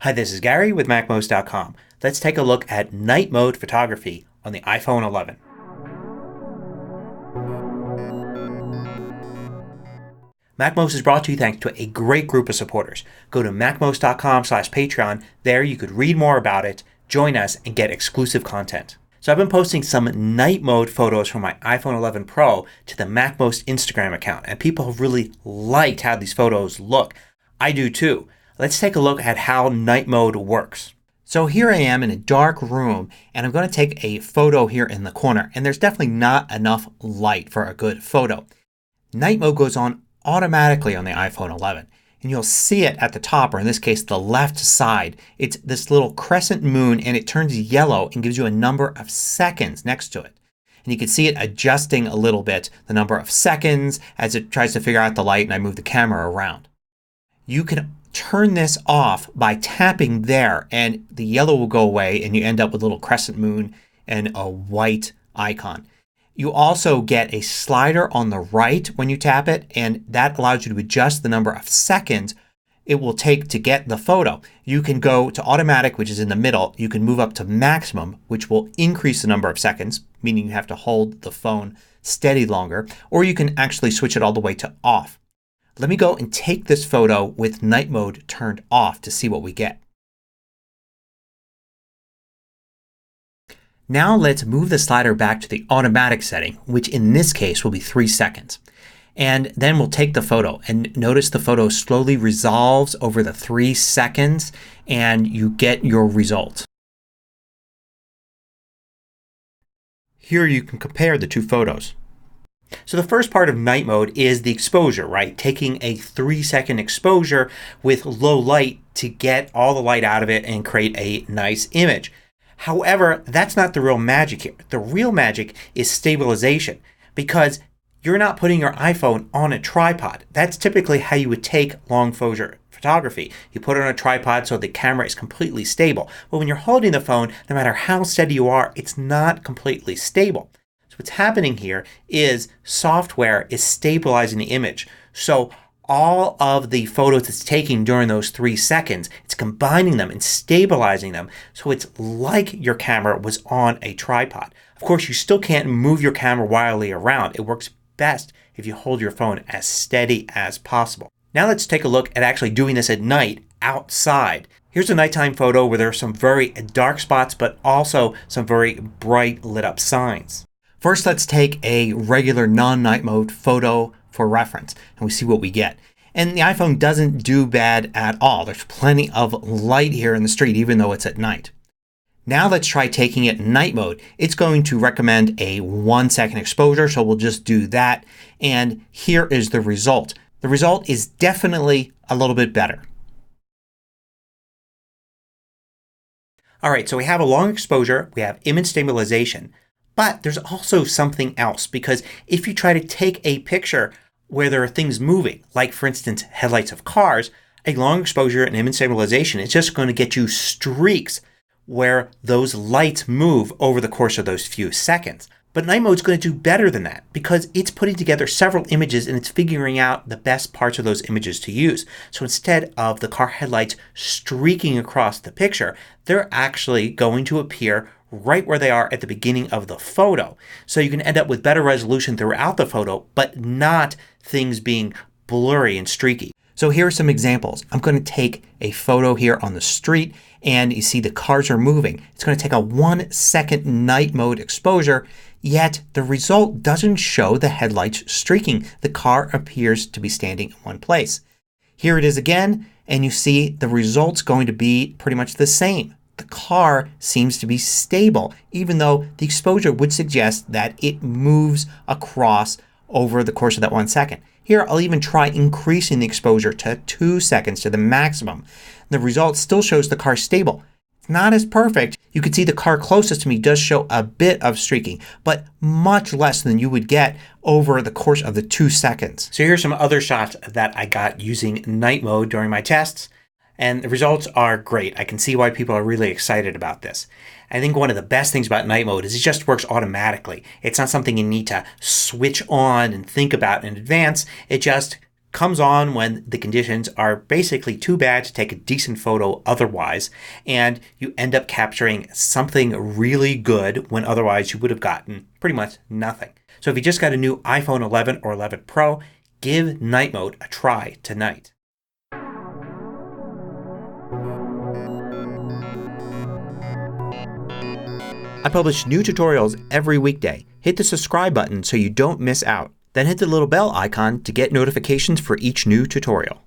Hi, this is Gary with MacMost.com. Let's take a look at night mode photography on the iPhone 11. MacMost is brought to you thanks to a great group of supporters. Go to MacMost.com/Patreon. There you could read more about it, join us, and get exclusive content. So I've been posting some night mode photos from my iPhone 11 Pro to the MacMost Instagram account, and people have really liked how these photos look. I do too. Let's take a look at how night mode works. So here I am in a dark room and I'm going to take a photo here in the corner, and there's definitely not enough light for a good photo. Night mode goes on automatically on the iPhone 11 and you'll see it at the top, or in this case the left side. It's this little crescent moon and it turns yellow and gives you a number of seconds next to it. And you can see it adjusting a little bit, the number of seconds as it tries to figure out the light, and I move the camera around. You can turn this off by tapping there and the yellow will go away and you end up with a little crescent moon and a white icon. You also get a slider on the right when you tap it, and that allows you to adjust the number of seconds it will take to get the photo. You can go to automatic, which is in the middle. You can move up to maximum, which will increase the number of seconds, meaning you have to hold the phone steady longer, or you can actually switch it all the way to off. Let me go and take this photo with night mode turned off to see what we get. Now let's move the slider back to the automatic setting, which in this case will be 3 seconds. And then we'll take the photo, and notice the photo slowly resolves over the 3 seconds and you get your result. Here you can compare the two photos. So the first part of night mode is the exposure, right? Taking a 3-second exposure with low light to get all the light out of it and create a nice image. However, that's not the real magic here. The real magic is stabilization, because you're not putting your iPhone on a tripod. That's typically how you would take long exposure photography. You put it on a tripod so the camera is completely stable. But when you're holding the phone, no matter how steady you are, it's not completely stable. What's happening here is software is stabilizing the image. So all of the photos it's taking during those 3 seconds, it's combining them and stabilizing them so it's like your camera was on a tripod. Of course, you still can't move your camera wildly around. It works best if you hold your phone as steady as possible. Now let's take a look at actually doing this at night outside. Here's a nighttime photo where there are some very dark spots but also some very bright lit up signs. First, let's take a regular non-night mode photo for reference and we see what we get. And the iPhone doesn't do bad at all. There's plenty of light here in the street even though it's at night. Now let's try taking it in night mode. It's going to recommend a 1-second exposure, so we'll just do that. And here is the result. The result is definitely a little bit better. Alright, so we have a long exposure, we have image stabilization. But there's also something else, because if you try to take a picture where there are things moving, like for instance headlights of cars, a long exposure and image stabilization is just going to get you streaks where those lights move over the course of those few seconds. But night mode is going to do better than that, because it's putting together several images and it's figuring out the best parts of those images to use. So instead of the car headlights streaking across the picture, they're actually going to appear right where they are at the beginning of the photo. So you can end up with better resolution throughout the photo but not things being blurry and streaky. So here are some examples. I'm going to take a photo here on the street and you see the cars are moving. It's going to take a 1-second night mode exposure, yet the result doesn't show the headlights streaking. The car appears to be standing in one place. Here it is again and you see the result's going to be pretty much the same. The car seems to be stable even though the exposure would suggest that it moves across over the course of that 1 second. Here I'll even try increasing the exposure to 2 seconds to the maximum. The result still shows the car stable. It's not as perfect. You can see the car closest to me does show a bit of streaking, but much less than you would get over the course of the 2 seconds. So here's some other shots that I got using night mode during my tests. And the results are great. I can see why people are really excited about this. I think one of the best things about night mode is it just works automatically. It's not something you need to switch on and think about in advance. It just comes on when the conditions are basically too bad to take a decent photo otherwise, and you end up capturing something really good when otherwise you would have gotten pretty much nothing. So if you just got a new iPhone 11 or 11 Pro, give night mode a try tonight. I publish new tutorials every weekday. Hit the subscribe button so you don't miss out. Then hit the little bell icon to get notifications for each new tutorial.